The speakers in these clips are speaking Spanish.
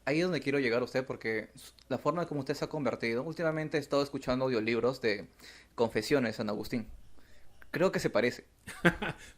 ahí es donde quiero llegar a usted porque la forma como usted se ha convertido, últimamente he estado escuchando audiolibros de Confesiones de San Agustín. Creo que se parece.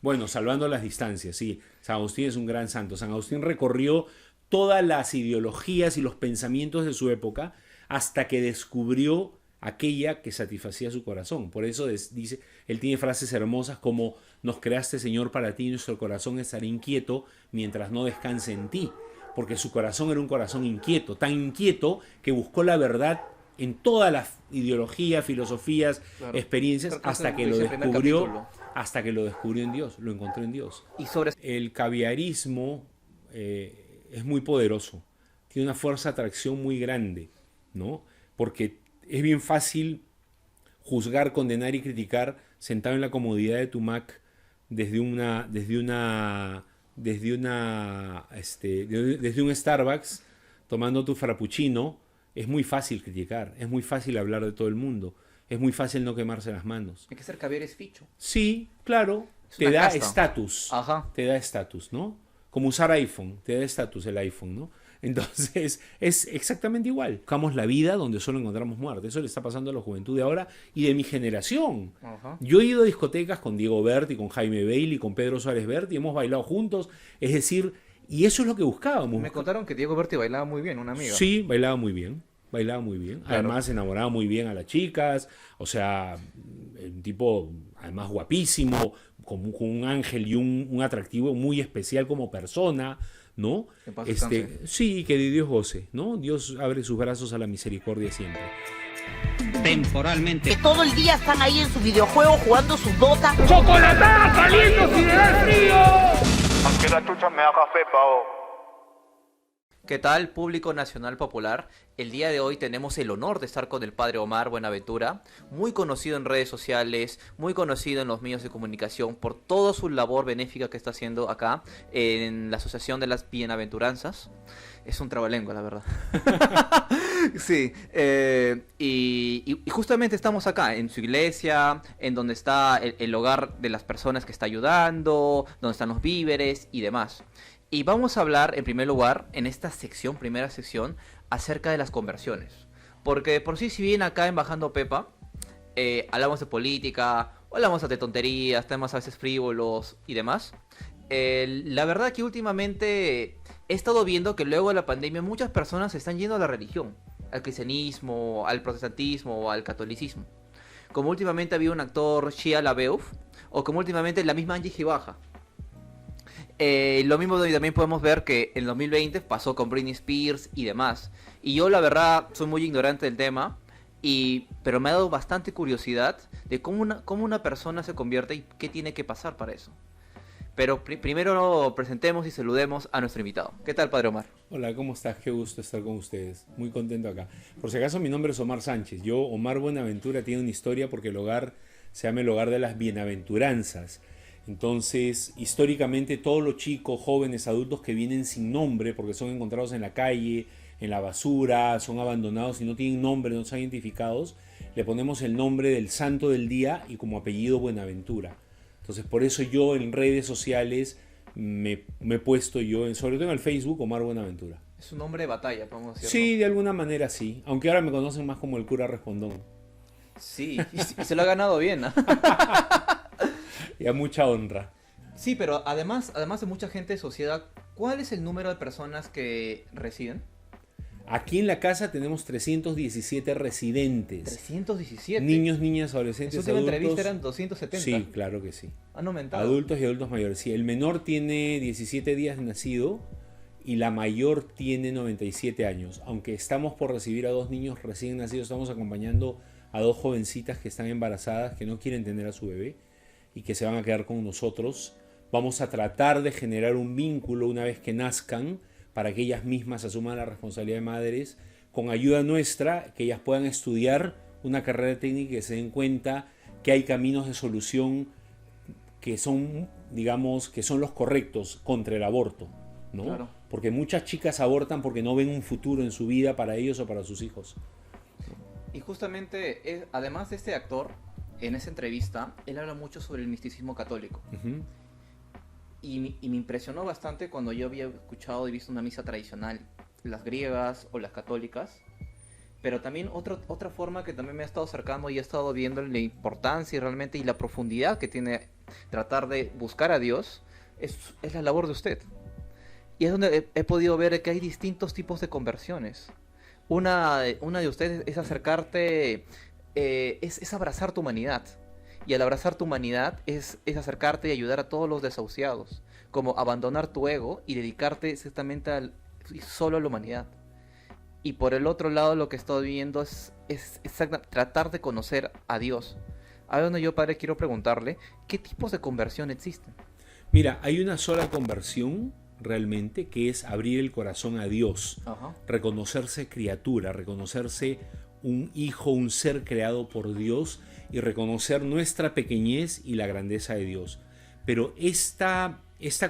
Bueno, salvando las distancias, sí. San Agustín es un gran santo. San Agustín recorrió todas las ideologías y los pensamientos de su época hasta que descubrió aquella que satisfacía su corazón. Por eso dice, él tiene frases hermosas como nos creaste Señor para ti y nuestro corazón estará inquieto mientras no descanse en ti. Porque su corazón era un corazón inquieto, tan inquieto que buscó la verdad en todas las ideologías, filosofías, Claro. experiencias, Creo que eso lo dice el primer capítulo. hasta que lo descubrió en Dios, lo encontró en Dios. Y sobre... El caviarismo es muy poderoso, tiene una fuerza de atracción muy grande, ¿no? Porque es bien fácil juzgar, condenar y criticar sentado en la comodidad de tu Mac desde un Starbucks tomando tu frappuccino. Es muy fácil criticar, es muy fácil hablar de todo el mundo, es muy fácil no quemarse las manos. Hay que ser Javier es ficho. Sí, claro, Es una casta. Ajá. te da estatus, ¿no? Como usar iPhone, te da estatus el iPhone, ¿no? Entonces, es exactamente igual. Buscamos la vida donde solo encontramos muerte. Eso le está pasando a la juventud de ahora y de mi generación. Ajá. Yo he ido a discotecas con Diego Berti, con Jaime Bailey, con Pedro Suárez Berti, hemos bailado juntos. Es decir, y eso es lo que buscábamos. Me contaron que Diego Berti bailaba muy bien, una amiga. Sí, bailaba muy bien. Bailaba muy bien. Claro. Además, enamoraba muy bien a las chicas. O sea, un tipo, además, guapísimo, con un ángel y un atractivo muy especial como persona, ¿no? Que en paz descanse. Sí, que de Dios goce, ¿no? Dios abre sus brazos a la misericordia siempre. Temporalmente. Que todo el día están ahí en su videojuego jugando su Dota. ¡Chocolatada caliente si da frío! Aunque la chucha me haga fe, pavo. ¿Qué tal, público nacional popular? El día de hoy tenemos el honor de estar con el padre Omar Buenaventura, muy conocido en redes sociales, muy conocido en los medios de comunicación por toda su labor benéfica que está haciendo acá en la Asociación de las Bienaventuranzas. Es un trabalengua, la verdad. Sí, y justamente estamos acá, en su iglesia, en donde está el hogar de las personas que está ayudando, donde están los víveres y demás. Y vamos a hablar, en primer lugar, en esta sección, primera sección, acerca de las conversiones. Porque de por sí, si bien acá en Bajando Pepa, hablamos de política, hablamos de tonterías, temas a veces frívolos y demás, la verdad que últimamente he estado viendo que luego de la pandemia muchas personas se están yendo a la religión, al cristianismo, al protestantismo o al catolicismo. Como últimamente había un actor, Shia LaBeouf, o como últimamente la misma Angie Gibaja. Lo mismo también podemos ver que en 2020 pasó con Britney Spears y demás. Y yo la verdad soy muy ignorante del tema, pero me ha dado bastante curiosidad de cómo una persona se convierte y qué tiene que pasar para eso. Pero primero presentemos y saludemos a nuestro invitado. ¿Qué tal, Padre Omar? Hola, ¿cómo estás? Qué gusto estar con ustedes. Muy contento acá. Por si acaso, mi nombre es Omar Sánchez. Yo, Omar Buenaventura, tiene una historia porque el hogar se llama el hogar de las bienaventuranzas. Entonces, históricamente, todos los chicos, jóvenes, adultos que vienen sin nombre, porque son encontrados en la calle, en la basura, son abandonados y no tienen nombre, no son identificados, le ponemos el nombre del santo del día y como apellido Buenaventura. Entonces, por eso yo en redes sociales me he puesto yo, sobre todo en el Facebook, Omar Buenaventura. Es un nombre de batalla, podemos decirlo. Sí, de alguna manera sí, aunque ahora me conocen más como el cura respondón. Sí, y se lo ha ganado bien, ¿no? Y a mucha honra. Sí, pero además de mucha gente de sociedad, ¿cuál es el número de personas que residen? Aquí en la casa tenemos 317 residentes. 317. Niños, niñas, En su adolescentes, última adultos. entrevista eran 270. Sí, claro que sí. Han aumentado. Adultos y adultos mayores. Sí, el menor tiene 17 días de nacido y la mayor tiene 97 años. Aunque estamos por recibir a 2 niños recién nacidos, estamos acompañando a 2 jovencitas que están embarazadas, que no quieren tener a su bebé y que se van a quedar con nosotros. Vamos a tratar de generar un vínculo una vez que nazcan para que ellas mismas asuman la responsabilidad de madres, con ayuda nuestra, que ellas puedan estudiar una carrera técnica y que se den cuenta que hay caminos de solución que son, digamos, que son los correctos contra el aborto, ¿no? Claro. Porque muchas chicas abortan porque no ven un futuro en su vida para ellos o para sus hijos. Y justamente, además de este actor, en esa entrevista, él habla mucho sobre el misticismo católico. Uh-huh. Y me impresionó bastante cuando yo había escuchado y visto una misa tradicional las griegas o las católicas, pero también otra forma que también me ha estado acercando y he estado viendo la importancia y realmente y la profundidad que tiene tratar de buscar a Dios es la labor de usted. Y es donde he podido ver que hay distintos tipos de conversiones. Una de ustedes es acercarte, es abrazar tu humanidad. Y al abrazar tu humanidad es acercarte y ayudar a todos los desahuciados. Como abandonar tu ego y dedicarte exactamente solo a la humanidad. Y por el otro lado lo que estoy viendo es tratar de conocer a Dios. A donde yo, padre, quiero preguntarle, ¿qué tipos de conversión existen? Mira, hay una sola conversión realmente, que es abrir el corazón a Dios, Ajá. reconocerse criatura, reconocerse un hijo, un ser creado por Dios y reconocer nuestra pequeñez y la grandeza de Dios. Pero esta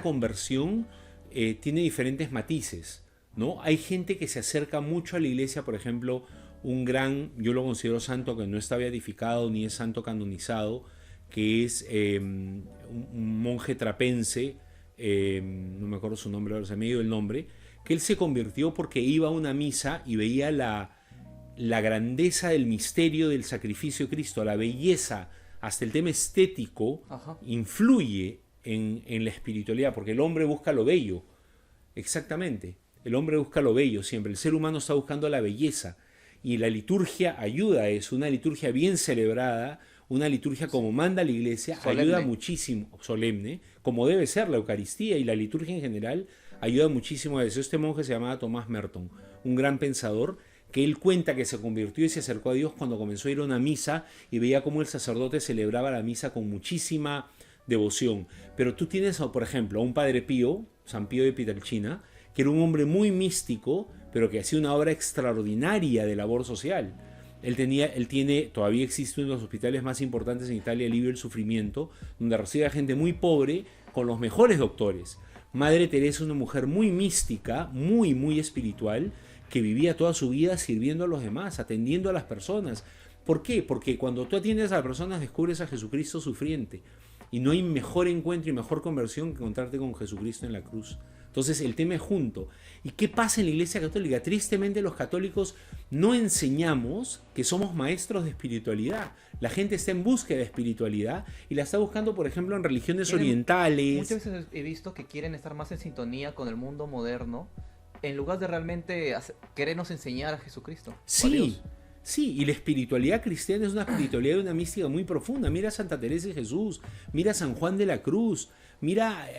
conversión tiene diferentes matices, ¿no? Hay gente que se acerca mucho a la iglesia, por ejemplo, yo lo considero santo que no está beatificado ni es santo canonizado, que es un monje trapense, no me acuerdo su nombre, ahora se me ha ido el nombre, que él se convirtió porque iba a una misa y veía la grandeza del misterio del sacrificio de Cristo, la belleza, hasta el tema estético. Ajá. Influye en la espiritualidad, porque el hombre busca lo bello, exactamente, el hombre busca lo bello siempre, el ser humano está buscando la belleza, y la liturgia ayuda a eso, una liturgia bien celebrada, una liturgia como manda la iglesia, solemne. Ayuda muchísimo, solemne, como debe ser la Eucaristía y la liturgia en general, ayuda muchísimo a eso. Este monje se llamaba Thomas Merton, un gran pensador, que él cuenta que se convirtió y se acercó a Dios cuando comenzó a ir a una misa y veía cómo el sacerdote celebraba la misa con muchísima devoción. Pero tú tienes, por ejemplo, a un Padre Pío, San Pío de Pietrelcina, que era un hombre muy místico, pero que hacía una obra extraordinaria de labor social. Todavía existe uno de los hospitales más importantes en Italia, Alivio del Sufrimiento, donde recibe a gente muy pobre con los mejores doctores. Madre Teresa, una mujer muy mística, muy, muy espiritual, que vivía toda su vida sirviendo a los demás, atendiendo a las personas. ¿Por qué? Porque cuando tú atiendes a las personas descubres a Jesucristo sufriente. Y no hay mejor encuentro y mejor conversión que encontrarte con Jesucristo en la cruz. Entonces el tema es junto. ¿Y qué pasa en la Iglesia Católica? Tristemente los católicos no enseñamos que somos maestros de espiritualidad. La gente está en búsqueda de espiritualidad y la está buscando, por ejemplo, en religiones orientales. Muchas veces he visto que quieren estar más en sintonía con el mundo moderno en lugar de realmente querernos enseñar a Jesucristo. Sí, sí, y la espiritualidad cristiana es una espiritualidad de una mística muy profunda. Mira a Santa Teresa de Jesús, mira a San Juan de la Cruz, mira...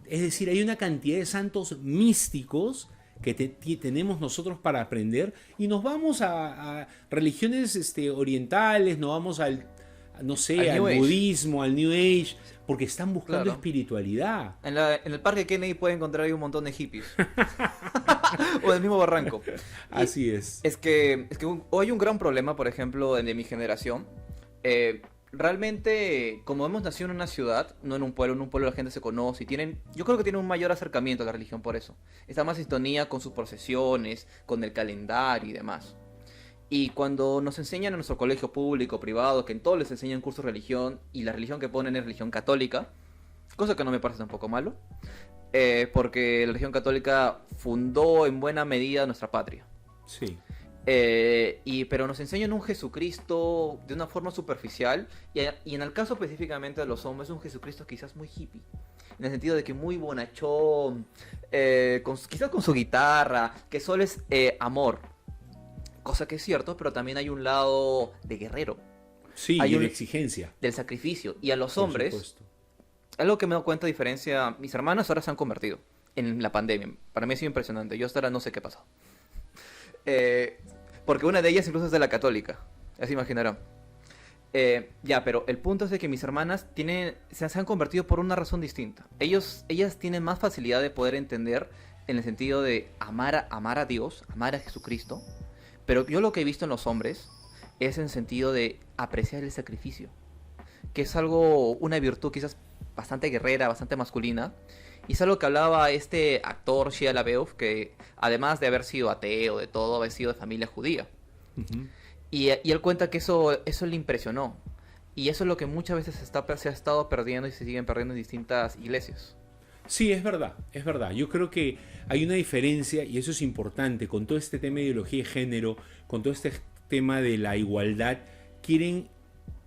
Es decir, hay una cantidad de santos místicos que tenemos nosotros para aprender y nos vamos a religiones orientales, nos vamos al budismo, al New Age, porque están buscando espiritualidad. En el Parque Kennedy puede encontrar ahí un montón de hippies. O del mismo barranco. Así es. Es que hoy hay un gran problema, por ejemplo, de mi generación. Realmente, como hemos nacido en una ciudad, no en un pueblo la gente se conoce y yo creo que tienen un mayor acercamiento a la religión por eso. Está más en sintonía con sus procesiones, con el calendario y demás. Y cuando nos enseñan en nuestro colegio público, privado, que en todos les enseñan cursos de religión y la religión que ponen es religión católica, cosa que no me parece tampoco malo, porque la religión católica fundó en buena medida nuestra patria. Sí. Pero nos enseñan un Jesucristo de una forma superficial y en el caso específicamente de los hombres un Jesucristo quizás muy hippie, en el sentido de que muy bonachón, quizás con su guitarra, que solo es amor, cosa que es cierto, pero también hay un lado de guerrero, sí, hay una exigencia del sacrificio. Y a los hombres, algo que me he dado cuenta de diferencia, mis hermanas ahora se han convertido en la pandemia. Para mí ha sido impresionante, yo hasta ahora no sé qué pasó. Porque una de ellas incluso es de la católica, ya se imaginarán. Pero el punto es de que mis hermanas se han convertido por una razón distinta. Ellas tienen más facilidad de poder entender en el sentido de amar a Dios, amar a Jesucristo. Pero yo lo que he visto en los hombres es en el sentido de apreciar el sacrificio, que es una virtud quizás bastante guerrera, bastante masculina. Y es algo que hablaba este actor Shia LaBeouf, que además de haber sido ateo, de todo, haber sido de familia judía. Uh-huh. Y él cuenta que eso le impresionó. Y eso es lo que muchas veces se ha estado perdiendo y se siguen perdiendo en distintas iglesias. Sí, es verdad, es verdad. Yo creo que hay una diferencia, y eso es importante, con todo este tema de ideología de género, con todo este tema de la igualdad, quieren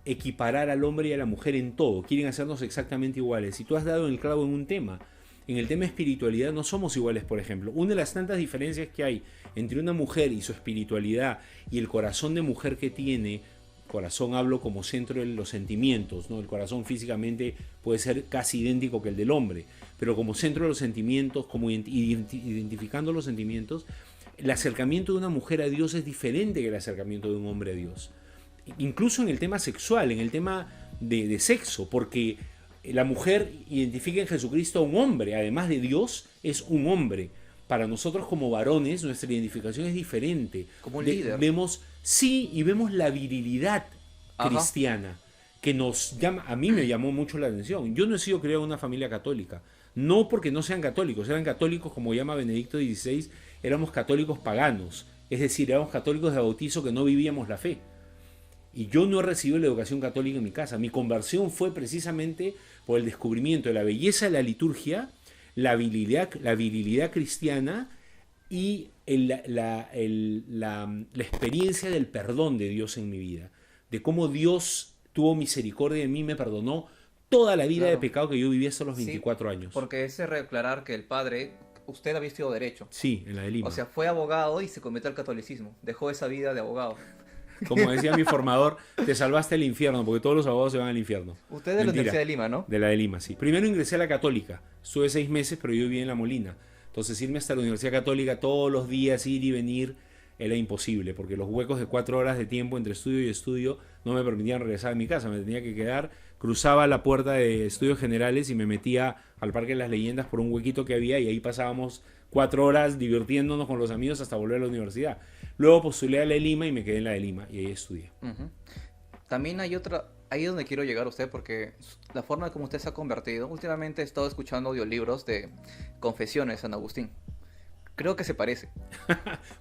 equiparar al hombre y a la mujer en todo, quieren hacernos exactamente iguales. Y tú has dado el clavo en un tema. En el tema de espiritualidad no somos iguales, por ejemplo. Una de las tantas diferencias que hay entre una mujer y su espiritualidad y el corazón de mujer que tiene, corazón hablo como centro de los sentimientos, ¿no? El corazón físicamente puede ser casi idéntico que el del hombre, pero como centro de los sentimientos, como identificando los sentimientos, el acercamiento de una mujer a Dios es diferente que el acercamiento de un hombre a Dios. Incluso en el tema sexual, en el tema de sexo, porque la mujer identifica en Jesucristo a un hombre, además de Dios, es un hombre. Para nosotros como varones, nuestra identificación es diferente. Como un líder. Vemos, sí, y vemos la virilidad cristiana, que nos llama, a mí me llamó mucho la atención. Yo no he sido criado en una familia católica, no porque no sean católicos, eran católicos, como llama Benedicto XVI, éramos católicos paganos, es decir, éramos católicos de bautizo que no vivíamos la fe. Y yo no he recibido la educación católica en mi casa. Mi conversión fue precisamente por el descubrimiento de la belleza de la liturgia, la virilidad cristiana y la experiencia del perdón de Dios en mi vida. De cómo Dios tuvo misericordia de mí, me perdonó toda la vida de pecado que yo viví hasta los 24 años. Porque es reclarar que el padre, usted había estudiado Derecho. Sí, en la de Lima. O sea, fue abogado y se convirtió al catolicismo. Dejó esa vida de abogado. Como decía mi formador, te salvaste del infierno, porque todos los abogados se van al infierno. Usted es de la Universidad de Lima, ¿no? De la de Lima, sí. Primero ingresé a la Católica. Estuve 6 meses, pero yo vivía en La Molina. Entonces irme hasta la Universidad Católica todos los días, ir y venir, era imposible, porque los huecos de 4 horas de tiempo entre estudio y estudio no me permitían regresar a mi casa. Me tenía que quedar, cruzaba la puerta de estudios generales y me metía al Parque de las Leyendas por un huequito que había, y ahí pasábamos 4 horas divirtiéndonos con los amigos hasta volver a la universidad. Luego postulé a la de Lima y me quedé en la de Lima, y ahí estudié. También hay otra, ahí es donde quiero llegar a usted, porque la forma como usted se ha convertido, últimamente he estado escuchando audiolibros de Confesiones de San Agustín. Creo que se parece.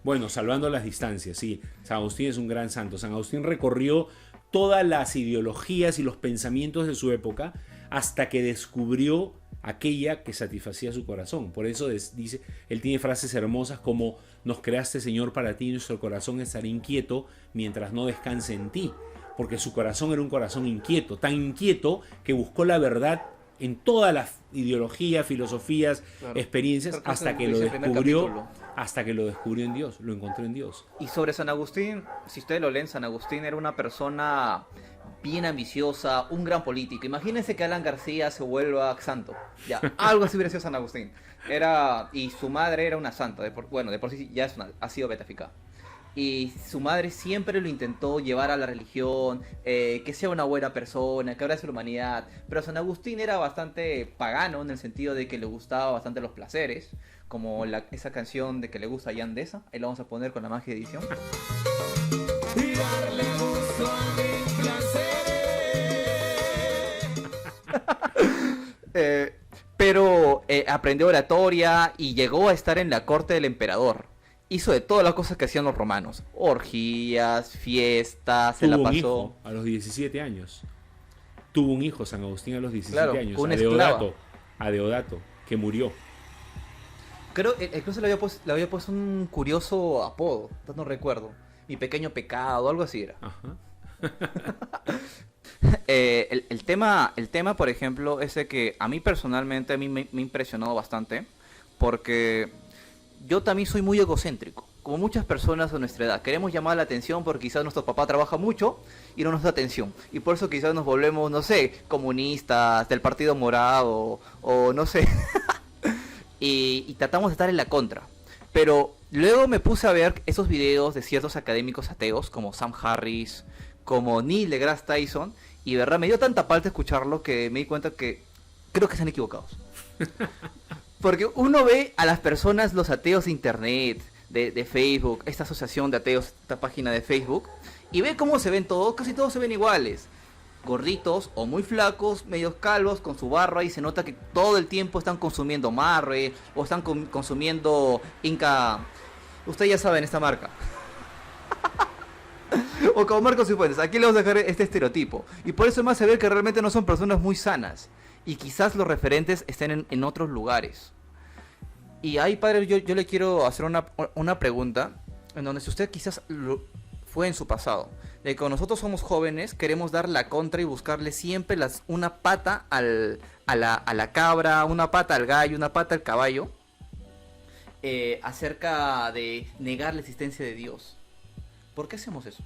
Bueno, salvando las distancias, sí. San Agustín es un gran santo. San Agustín recorrió todas las ideologías y los pensamientos de su época hasta que descubrió aquella que satisfacía su corazón. Por eso dice, él tiene frases hermosas como: nos creaste, Señor, para ti, y nuestro corazón estará inquieto mientras no descanse en ti. Porque su corazón era un corazón inquieto, tan inquieto que buscó la verdad en todas las ideologías, filosofías, experiencias, hasta que lo descubrió en Dios, lo encontró en Dios. Y sobre San Agustín, si ustedes lo leen, San Agustín era una persona bien ambiciosa, un gran político. Imagínense que Alan García se vuelva santo. Ya, algo así hubiera sido San Agustín. Y su madre era una santa, de por sí ya ha sido beatificada. Y su madre siempre lo intentó llevar a la religión, que sea una buena persona, que abrace la humanidad. Pero San Agustín era bastante pagano, en el sentido de que le gustaba bastante los placeres, como esa canción de que le gusta a Yandesa. Ahí la vamos a poner con la magia de edición. Pero aprendió oratoria y llegó a estar en la corte del emperador. Hizo de todas las cosas que hacían los romanos: orgías, fiestas, se la pasó. Un hijo a los 17 años. Tuvo un hijo San Agustín a los 17 años. A Deodato, que murió. Creo incluso le había puesto un curioso apodo, no recuerdo. Mi pequeño pecado, algo así era. Ajá. El tema, por ejemplo, es de que a mí personalmente me ha impresionado bastante, porque yo también soy muy egocéntrico, como muchas personas de nuestra edad. Queremos llamar la atención porque quizás nuestro papá trabaja mucho y no nos da atención. Y por eso quizás nos volvemos, no sé, comunistas, del Partido Morado, o no sé. y tratamos de estar en la contra. Pero luego me puse a ver esos videos de ciertos académicos ateos, como Sam Harris, como Neil deGrasse Tyson, y verdad, me dio tanta falta escucharlo que me di cuenta que creo que están equivocados. Porque uno ve a las personas, los ateos de internet, de Facebook, esta asociación de ateos, esta página de Facebook, y ve cómo se ven todos, casi todos se ven iguales. Gorditos o muy flacos, medios calvos, con su barba, y se nota que todo el tiempo están consumiendo Marre o están consumiendo Inca. Ustedes ya saben esta marca. O como Marcos Cifuentes. Aquí le vamos a dejar este estereotipo. Y por eso más se ve que realmente no son personas muy sanas. y quizás los referentes estén en otros lugares. Y ahí, padre, yo le quiero hacer una pregunta, en donde si usted quizás fue en su pasado, de que cuando nosotros somos jóvenes queremos dar la contra y buscarle siempre una pata a la cabra, una pata al gallo, una pata al caballo, acerca de negar la existencia de Dios. ¿Por qué hacemos eso?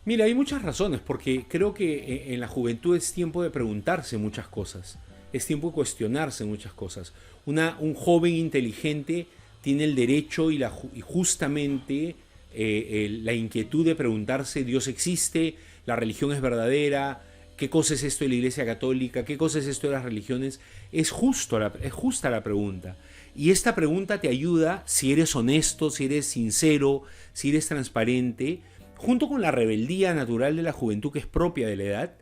Mira, hay muchas razones, porque creo que en la juventud es tiempo de preguntarse muchas cosas, es tiempo de cuestionarse muchas cosas. Un joven inteligente tiene el derecho y justamente la inquietud de preguntarse: ¿Dios existe? ¿La religión es verdadera? ¿Qué cosa es esto de la Iglesia Católica? ¿Qué cosa es esto de las religiones? Es justa la pregunta. Y esta pregunta te ayuda, si eres honesto, si eres sincero, si eres transparente, junto con la rebeldía natural de la juventud que es propia de la edad,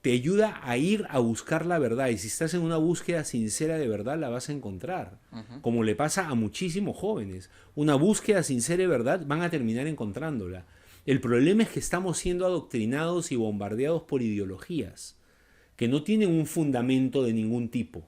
te ayuda a ir a buscar la verdad. Y si estás en una búsqueda sincera de verdad, la vas a encontrar. Como le pasa a muchísimos jóvenes. Una búsqueda sincera de verdad, van a terminar encontrándola. El problema es que estamos siendo adoctrinados y bombardeados por ideologías que no tienen un fundamento de ningún tipo.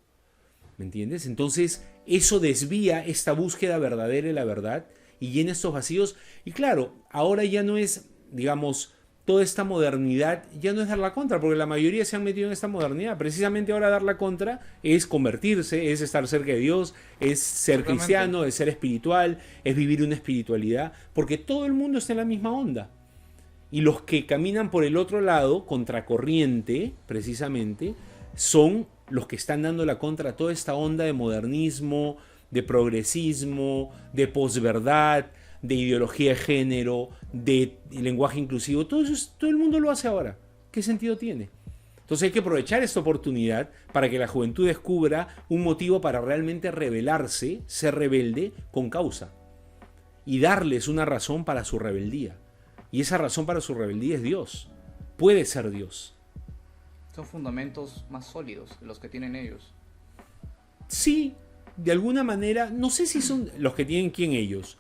¿Me entiendes? Entonces, eso desvía esta búsqueda verdadera de la verdad y llena estos vacíos. Y claro, ahora ya no es, digamos, toda esta modernidad, ya no es dar la contra, porque la mayoría se han metido en esta modernidad. Precisamente ahora dar la contra es convertirse, es estar cerca de Dios, es ser cristiano, es ser espiritual, es vivir una espiritualidad, porque todo el mundo está en la misma onda. Y los que caminan por el otro lado, contracorriente, precisamente, son los que están dando la contra a toda esta onda de modernismo, de progresismo, de posverdad, de ideología de género, de lenguaje inclusivo. Todo eso, todo el mundo lo hace ahora. ¿Qué sentido tiene? Entonces hay que aprovechar esta oportunidad para que la juventud descubra un motivo para realmente rebelarse, ser rebelde con causa, y darles una razón para su rebeldía. Y esa razón para su rebeldía es Dios. Puede ser Dios. Son fundamentos más sólidos los que tienen ellos. Sí, de alguna manera, no sé si son los que tienen quién ellos.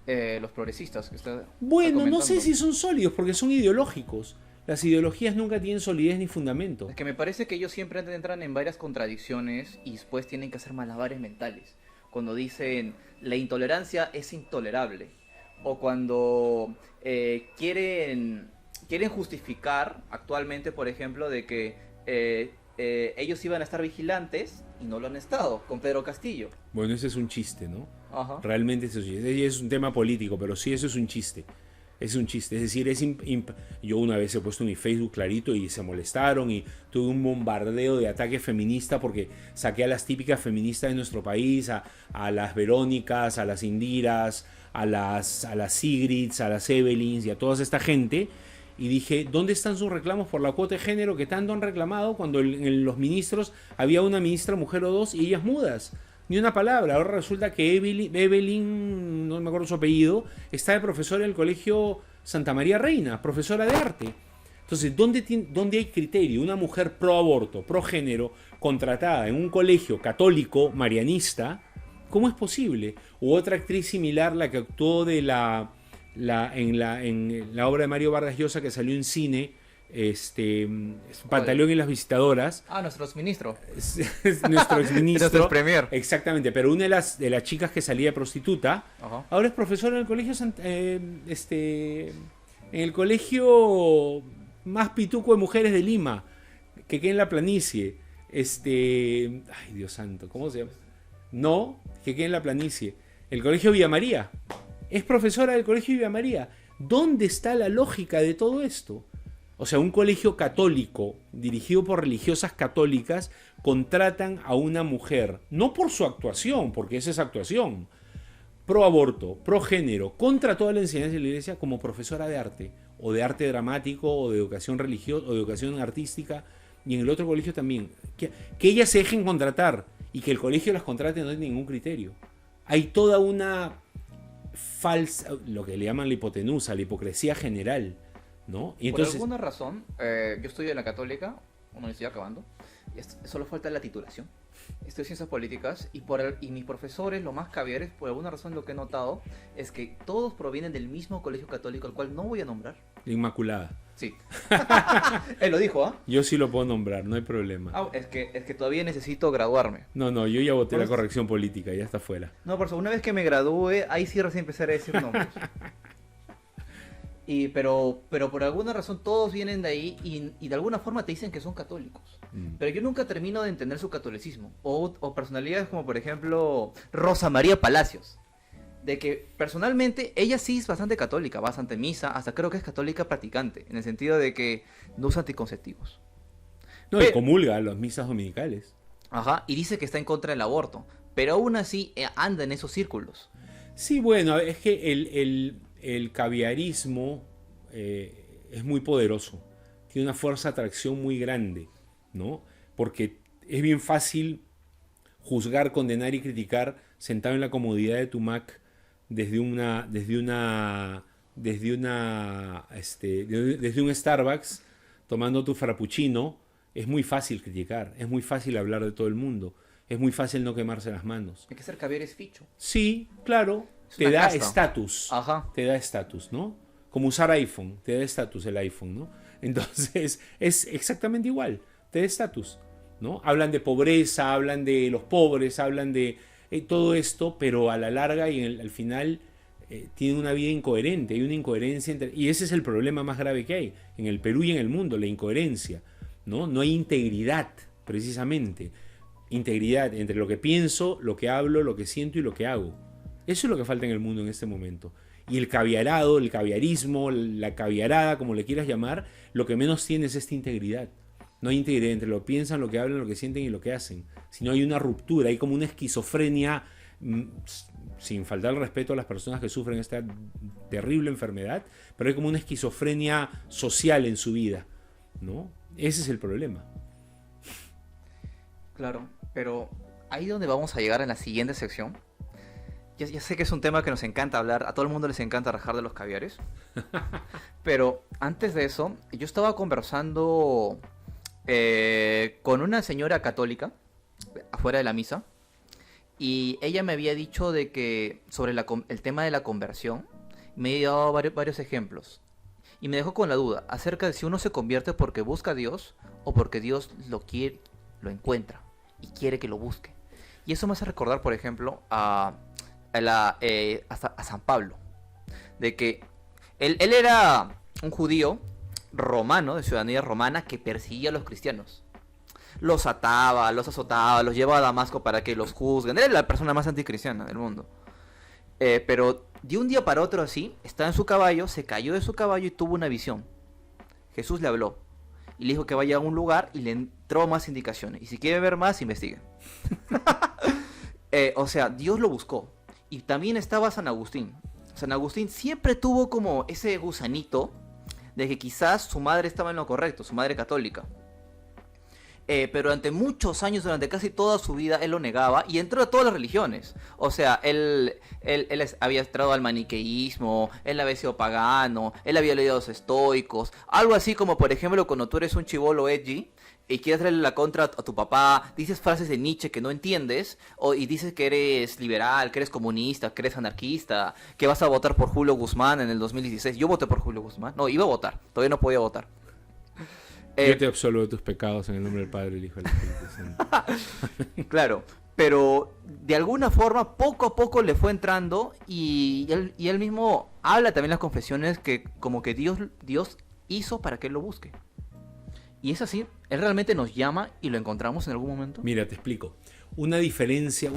Los progresistas que está Bueno, no sé si son sólidos porque son ideológicos. Las ideologías nunca tienen solidez ni fundamento. Es que me parece que ellos siempre entran en varias contradicciones y después tienen que hacer malabares mentales. Cuando dicen la intolerancia es intolerable. O cuando quieren justificar actualmente, por ejemplo, de que ellos iban a estar vigilantes y no lo han estado, con Pedro Castillo. Bueno, ese es un chiste, ¿no? Ajá. Realmente eso es un tema político, pero sí, eso es un chiste. Es un chiste, es decir, yo una vez he puesto en mi Facebook clarito y se molestaron y tuve un bombardeo de ataque feminista porque saqué a las típicas feministas de nuestro país, a las Verónicas, a las Indiras, a las Sigrids, a las Evelyns y a toda esta gente, y dije, ¿dónde están sus reclamos por la cuota de género que tanto han reclamado cuando en los ministros había una ministra mujer o dos y ellas mudas? Ni una palabra. Ahora resulta que Evelyn, no me acuerdo su apellido, está de profesora en el colegio Santa María Reina, profesora de arte. Entonces, ¿dónde hay criterio? Una mujer pro aborto, pro género, contratada en un colegio católico marianista, ¿cómo es posible? U otra actriz similar, la que actuó de en la obra de Mario Vargas Llosa que salió en cine, Pantaleón y las visitadoras. Nuestro exministro. Nuestro exministro. Nuestro premier. Exactamente, pero una de las chicas que salía de prostituta, Ajá. ahora es profesora en el colegio en el colegio más pituco de mujeres de Lima, que queda en la planicie. Ay, Dios santo, ¿cómo se llama? No, que queda en la planicie. El colegio Villa María. Es profesora del colegio Villa María. ¿Dónde está la lógica de todo esto? O sea, un colegio católico, dirigido por religiosas católicas, contratan a una mujer, no por su actuación, porque esa es actuación, pro aborto, pro género, contra toda la enseñanza de la iglesia, como profesora de arte, o de arte dramático, o de educación religiosa, o de educación artística, y en el otro colegio también. Que ellas se dejen contratar, y que el colegio las contrate no hay ningún criterio. Hay toda una falsa, lo que le llaman la hipotenusa, la hipocresía general, ¿no? Y entonces, por alguna razón, yo estudio en la Católica, universidad acabando, y solo falta la titulación. estudio ciencias políticas y mis profesores, los más caviares, por alguna razón lo que he notado es que todos provienen del mismo colegio católico, al cual no voy a nombrar. La Inmaculada. Sí. Él lo dijo, ¿ah? Yo sí lo puedo nombrar, no hay problema. Es que todavía necesito graduarme. No, yo ya voté Por la eso- corrección política, ya está fuera. No, por eso, una vez que me gradúe, ahí sí recién empezaré a decir nombres. Pero por alguna razón todos vienen de ahí y de alguna forma te dicen que son católicos. Pero yo nunca termino de entender su catolicismo. O personalidades como por ejemplo Rosa María Palacios. De que personalmente ella sí es bastante católica, va bastante misa, hasta creo que es católica practicante, en el sentido de que no usa anticonceptivos. No, y comulga a las misas dominicales. Ajá, y dice que está en contra del aborto, pero aún así anda en esos círculos. Sí, bueno, es que el caviarismo es muy poderoso. Tiene una fuerza de atracción muy grande, ¿no? Porque es bien fácil juzgar, condenar y criticar sentado en la comodidad de tu Mac desde un Starbucks tomando tu frappuccino. Es muy fácil criticar, es muy fácil hablar de todo el mundo, es muy fácil no quemarse las manos. Hay que ser caviar es ficho. Sí, claro, Es te una da casta. estatus. Ajá. Te da estatus, ¿no? Como usar iPhone, te da estatus el iPhone, ¿no? Entonces es exactamente igual, te da estatus, ¿no? Hablan de pobreza, hablan de los pobres, hablan de todo esto, pero a la larga y al final tienen una vida incoherente, hay una incoherencia y ese es el problema más grave que hay en el Perú y en el mundo, la incoherencia, ¿no? No hay integridad, precisamente. Integridad entre lo que pienso, lo que hablo, lo que siento y lo que hago. Eso es lo que falta en el mundo en este momento. Y el caviarado, el caviarismo, la caviarada, como le quieras llamar, lo que menos tiene es esta integridad. No hay integridad entre lo que piensan, lo que hablan, lo que sienten y lo que hacen. Sino hay una ruptura, hay como una esquizofrenia, sin faltar el respeto a las personas que sufren esta terrible enfermedad, pero hay como una esquizofrenia social en su vida, ¿no? Ese es el problema. Claro, pero ahí donde vamos a llegar en la siguiente sección. Ya sé que es un tema que nos encanta hablar, a todo el mundo les encanta rajar de los caviares. Pero antes de eso, yo estaba conversando con una señora católica afuera de la misa. Y ella me había dicho de que sobre el tema de la conversión, me había dado varios ejemplos. Y me dejó con la duda acerca de si uno se convierte porque busca a Dios o porque Dios lo quiere, lo encuentra y quiere que lo busque. Y eso me hace recordar, por ejemplo, a San Pablo. De que él era un judío romano, de ciudadanía romana, que perseguía a los cristianos. Los ataba, los azotaba, los llevaba a Damasco para que los juzguen. Era la persona más anticristiana del mundo. Pero de un día para otro así, estaba en su caballo, se cayó de su caballo y tuvo una visión. Jesús le habló y le dijo que vaya a un lugar y le entró más indicaciones. Y si quiere ver más, investigue. O sea, Dios lo buscó. Y también estaba San Agustín. San Agustín siempre tuvo como ese gusanito de que quizás su madre estaba en lo correcto, su madre católica. Pero durante muchos años, durante casi toda su vida, él lo negaba y entró a todas las religiones. O sea, él había entrado al maniqueísmo, él había sido pagano, él había leído a los estoicos. Algo así como, por ejemplo, cuando tú eres un chibolo edgy y quieres darle la contra a tu papá, dices frases de Nietzsche que no entiendes, y dices que eres liberal, que eres comunista, que eres anarquista, que vas a votar por Julio Guzmán en el 2016. Yo voté por Julio Guzmán. No, iba a votar, todavía no podía votar. Yo te absolvo de tus pecados en el nombre del Padre, del Hijo y del Espíritu Santo. Claro, pero de alguna forma poco a poco le fue entrando y él mismo habla también en las confesiones que como que Dios hizo para que él lo busque. Y es así, él realmente nos llama y lo encontramos en algún momento. Mira, te explico. Una diferencia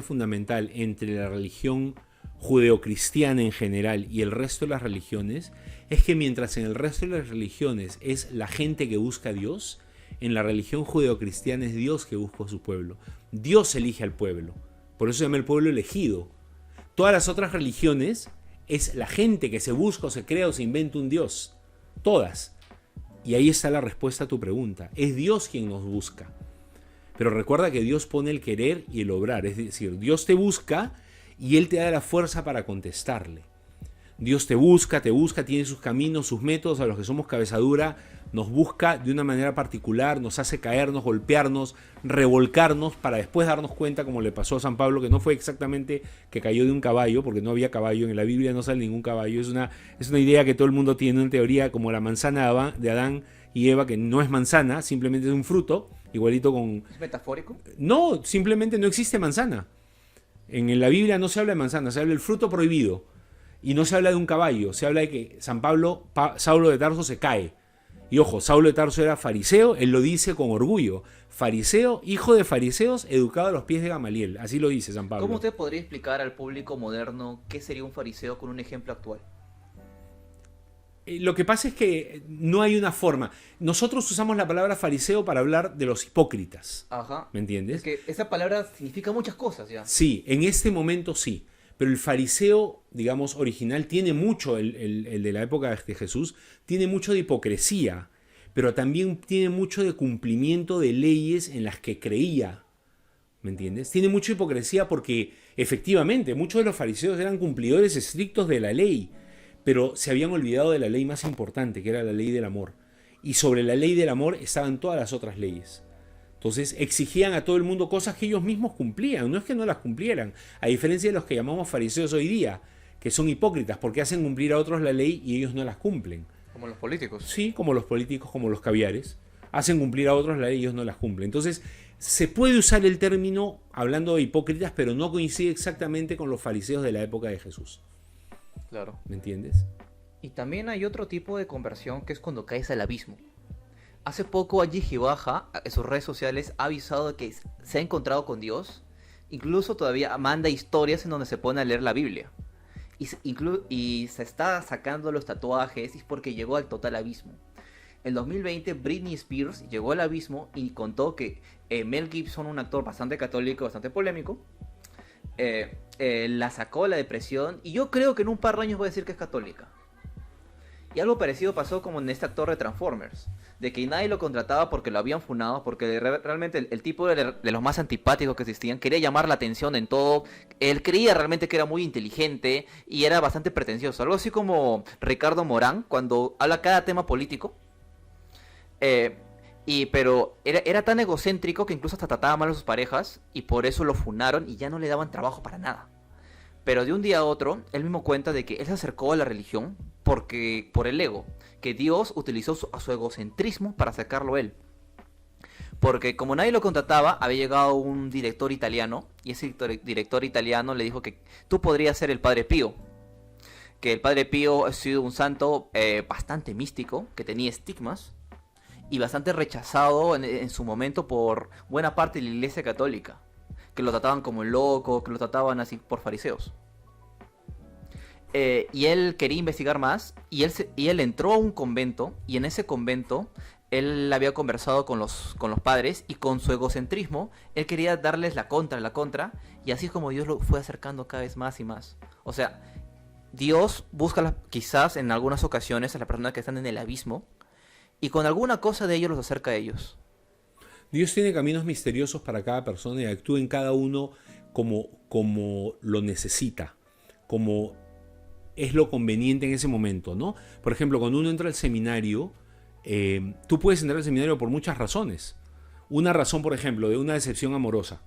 fundamental entre la religión judeocristiana en general y el resto de las religiones es que mientras en el resto de las religiones es la gente que busca a Dios, en la religión judeocristiana es Dios que busca a su pueblo. Dios elige al pueblo. Por eso se llama el pueblo elegido. Todas las otras religiones es la gente que se busca o se crea o se inventa un Dios. Todas. Y ahí está la respuesta a tu pregunta. Es Dios quien nos busca. Pero recuerda que Dios pone el querer y el obrar. Es decir, Dios te busca y Él te da la fuerza para contestarle. Dios te busca, tiene sus caminos, sus métodos, a los que somos cabezadura, nos busca de una manera particular, nos hace caernos, golpearnos, revolcarnos, para después darnos cuenta, como le pasó a San Pablo, que no fue exactamente que cayó de un caballo, porque no había caballo, en la Biblia no sale ningún caballo, es una idea que todo el mundo tiene, en teoría, como la manzana de Adán y Eva, que no es manzana, simplemente es un fruto, igualito con... ¿Es metafórico? No, simplemente no existe manzana. En la Biblia no se habla de manzana, se habla del fruto prohibido. Y no se habla de un caballo, se habla de que Saulo de Tarso se cae. Y ojo, Saulo de Tarso era fariseo, él lo dice con orgullo. Fariseo, hijo de fariseos, educado a los pies de Gamaliel. Así lo dice San Pablo. ¿Cómo usted podría explicar al público moderno qué sería un fariseo con un ejemplo actual? Lo que pasa es que no hay una forma. Nosotros usamos la palabra fariseo para hablar de los hipócritas. Ajá. ¿Me entiendes? Es que esa palabra significa muchas cosas ya. Sí, en este momento sí. Pero el fariseo, digamos, original, tiene mucho, el de la época de Jesús, tiene mucho de hipocresía, pero también tiene mucho de cumplimiento de leyes en las que creía. ¿Me entiendes? Tiene mucha hipocresía porque, efectivamente, muchos de los fariseos eran cumplidores estrictos de la ley, pero se habían olvidado de la ley más importante, que era la ley del amor. Y sobre la ley del amor estaban todas las otras leyes. Entonces exigían a todo el mundo cosas que ellos mismos cumplían, no es que no las cumplieran, a diferencia de los que llamamos fariseos hoy día, que son hipócritas porque hacen cumplir a otros la ley y ellos no las cumplen. Como los políticos. Sí, como los políticos, como los caviares, hacen cumplir a otros la ley y ellos no las cumplen. Entonces se puede usar el término hablando de hipócritas, pero no coincide exactamente con los fariseos de la época de Jesús. Claro. ¿Me entiendes? Y también hay otro tipo de conversión que es cuando caes al abismo. Hace poco Aji Gibaja en sus redes sociales ha avisado de que se ha encontrado con Dios. Incluso todavía manda historias en donde se pone a leer la Biblia. Y se está sacando los tatuajes y es porque llegó al total abismo. En 2020 Britney Spears llegó al abismo y contó que Mel Gibson, un actor bastante católico, bastante polémico, la sacó de la depresión y yo creo que en un par de años voy a decir que es católica. Y algo parecido pasó como en este actor de Transformers, de que nadie lo contrataba porque lo habían funado, porque realmente el tipo de los más antipáticos que existían, quería llamar la atención en todo, él creía realmente que era muy inteligente y era bastante pretencioso, algo así como Ricardo Morán cuando habla cada tema político, pero era tan egocéntrico que incluso hasta trataba mal a sus parejas y por eso lo funaron y ya no le daban trabajo para nada. Pero de un día a otro, él mismo cuenta de que él se acercó a la religión por el ego, que Dios utilizó su egocentrismo para sacarlo él. Porque como nadie lo contrataba, había llegado un director italiano, y ese director italiano le dijo que tú podrías ser el Padre Pío. Que el Padre Pío ha sido un santo bastante místico, que tenía estigmas, y bastante rechazado en su momento por buena parte de la Iglesia Católica. Que lo trataban como loco, que lo trataban así por fariseos. Y él quería investigar más y él entró a un convento y en ese convento él había conversado con los padres y con su egocentrismo él quería darles la contra y así es como Dios lo fue acercando cada vez más y más. O sea, Dios busca quizás en algunas ocasiones a las personas que están en el abismo y con alguna cosa de ellos los acerca a ellos. Dios tiene caminos misteriosos para cada persona y actúa en cada uno como lo necesita, como es lo conveniente en ese momento, ¿no? Por ejemplo, cuando uno entra al seminario, tú puedes entrar al seminario por muchas razones. Una razón, por ejemplo, de una decepción amorosa.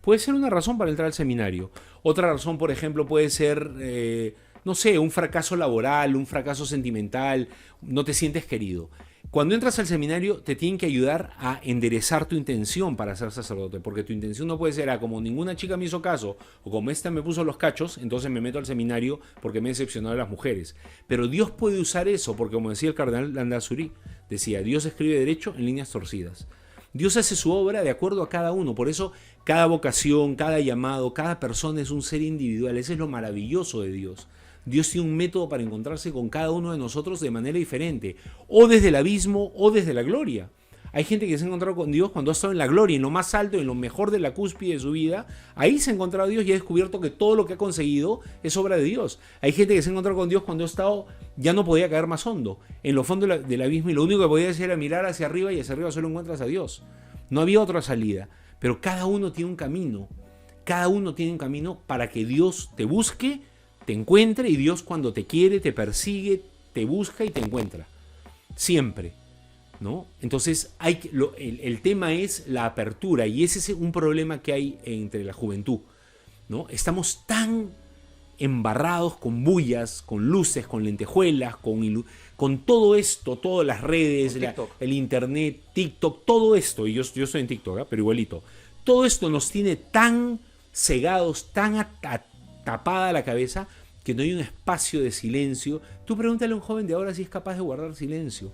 Puede ser una razón para entrar al seminario. Otra razón, por ejemplo, puede ser, no sé, un fracaso laboral, un fracaso sentimental, no te sientes querido. Cuando entras al seminario te tienen que ayudar a enderezar tu intención para ser sacerdote, porque tu intención no puede ser, como ninguna chica me hizo caso, o como esta me puso los cachos, entonces me meto al seminario porque me he decepcionado de las mujeres. Pero Dios puede usar eso, porque como decía el cardenal Landazuri, decía, Dios escribe derecho en líneas torcidas. Dios hace su obra de acuerdo a cada uno, por eso cada vocación, cada llamado, cada persona es un ser individual, ese es lo maravilloso de Dios. Dios tiene un método para encontrarse con cada uno de nosotros de manera diferente, o desde el abismo o desde la gloria. Hay gente que se ha encontrado con Dios cuando ha estado en la gloria, en lo más alto, en lo mejor de la cúspide de su vida. Ahí se ha encontrado a Dios y ha descubierto que todo lo que ha conseguido es obra de Dios. Hay gente que se ha encontrado con Dios cuando ha estado, ya no podía caer más hondo, en lo fondo del abismo, y lo único que podía hacer era mirar hacia arriba y hacia arriba solo encuentras a Dios. No había otra salida, pero cada uno tiene un camino. Cada uno tiene un camino para que Dios te busque, te encuentra, y Dios cuando te quiere, te persigue, te busca y te encuentra. Siempre, ¿no? Entonces el tema es la apertura, y ese es un problema que hay entre la juventud, ¿no? Estamos tan embarrados con bullas, con luces, con lentejuelas, con todo esto, todas las redes, el internet, TikTok, todo esto, y yo estoy en TikTok, pero igualito, todo esto nos tiene tan cegados, tan tapada la cabeza, que no hay un espacio de silencio. Tú pregúntale a un joven de ahora si es capaz de guardar silencio.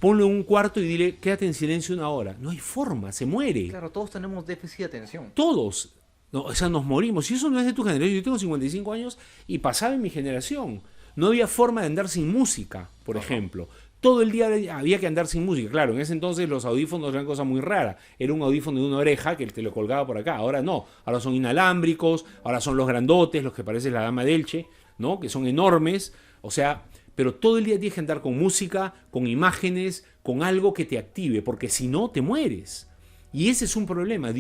Ponlo en un cuarto y dile, quédate en silencio una hora. No hay forma, se muere. Claro, todos tenemos déficit de atención. Todos. No, o sea, nos morimos. Y eso no es de tu generación. Yo tengo 55 años y pasaba en mi generación. No había forma de andar sin música, por ejemplo. Todo el día había que andar sin música. Claro, en ese entonces los audífonos eran cosa muy rara. Era un audífono de una oreja que te lo colgaba por acá. Ahora no. Ahora son inalámbricos. Ahora son los grandotes, los que parecen la dama de Elche, ¿no? Que son enormes. O sea, pero todo el día tienes que andar con música, con imágenes, con algo que te active. Porque si no, te mueres. Y ese es un problema.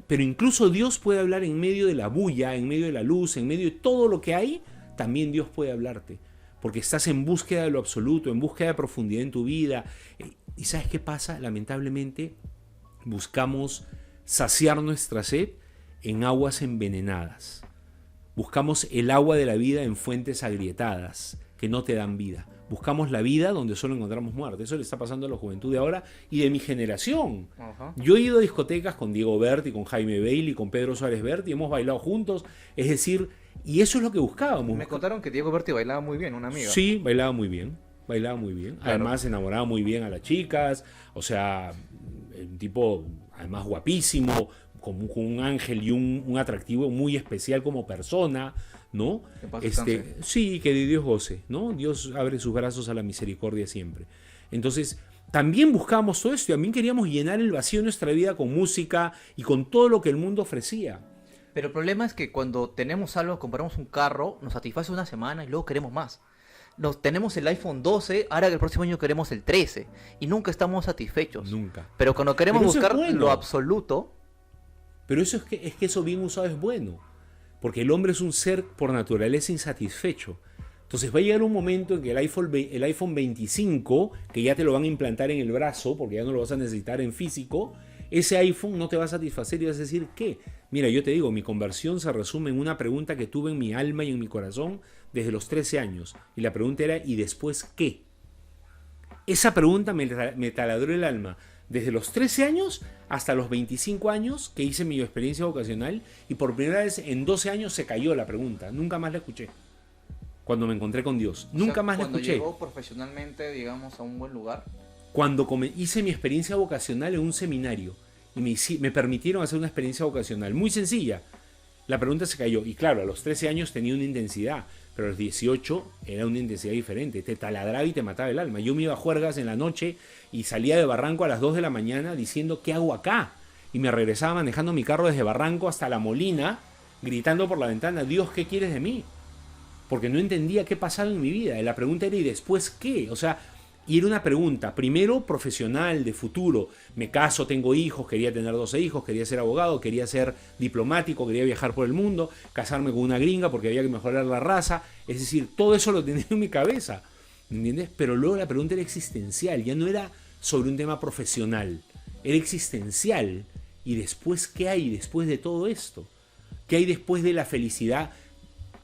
Pero incluso Dios puede hablar en medio de la bulla, en medio de la luz, en medio de todo lo que hay. También Dios puede hablarte. Porque estás en búsqueda de lo absoluto, en búsqueda de profundidad en tu vida. ¿Y sabes qué pasa? Lamentablemente buscamos saciar nuestra sed en aguas envenenadas. Buscamos el agua de la vida en fuentes agrietadas que no te dan vida. Buscamos la vida donde solo encontramos muerte. Eso le está pasando a la juventud de ahora y de mi generación. Yo he ido a discotecas con Diego Berti, con Jaime Bailey, con Pedro Suárez Berti, hemos bailado juntos. Es decir, y eso es lo que buscábamos. Me contaron que Diego Berti bailaba muy bien, una amiga. Sí, bailaba muy bien. Claro. Además enamoraba muy bien a las chicas. O sea, un tipo además guapísimo, con un ángel y un atractivo muy especial como persona, ¿no? Sí, que de Dios goce, ¿no? Dios abre sus brazos a la misericordia siempre. Entonces, también buscábamos todo esto y también queríamos llenar el vacío de nuestra vida con música y con todo lo que el mundo ofrecía. Pero el problema es que cuando tenemos algo, compramos un carro, nos satisface una semana y luego queremos más. Tenemos el iPhone 12, ahora que el próximo año queremos el 13 y nunca estamos satisfechos. Nunca. Pero cuando queremos buscar lo absoluto... Pero eso es que eso bien usado es bueno. Porque el hombre es un ser por naturaleza insatisfecho. Entonces va a llegar un momento en que el iPhone 25, que ya te lo van a implantar en el brazo, porque ya no lo vas a necesitar en físico, ese iPhone no te va a satisfacer y vas a decir, ¿qué? Mira, yo te digo, mi conversión se resume en una pregunta que tuve en mi alma y en mi corazón desde los 13 años. Y la pregunta era, ¿y después qué? Esa pregunta me taladró el alma. Desde los 13 años hasta los 25 años que hice mi experiencia vocacional, y por primera vez en 12 años se cayó la pregunta. Nunca más la escuché. Cuando me encontré con Dios. Nunca más la escuché. Cuando llegó profesionalmente, digamos, a un buen lugar. Cuando hice mi experiencia vocacional en un seminario y me permitieron hacer una experiencia vocacional muy sencilla, la pregunta se cayó. Y claro, a los 13 años tenía una intensidad, pero a los 18 era una intensidad diferente. Te taladraba y te mataba el alma. Yo me iba a juergas en la noche y salía de Barranco a las 2 de la mañana diciendo, ¿qué hago acá? Y me regresaba manejando mi carro desde Barranco hasta La Molina, gritando por la ventana, Dios, ¿qué quieres de mí? Porque no entendía qué pasaba en mi vida. Y la pregunta era, ¿y después qué? O sea, y era una pregunta, primero profesional, de futuro. Me caso, tengo hijos, quería tener 12 hijos, quería ser abogado, quería ser diplomático, quería viajar por el mundo, casarme con una gringa porque había que mejorar la raza. Es decir, todo eso lo tenía en mi cabeza, ¿me entiendes? Pero luego la pregunta era existencial, ya no era sobre un tema profesional, era existencial. ¿Y después qué hay después de todo esto? ¿Qué hay después de la felicidad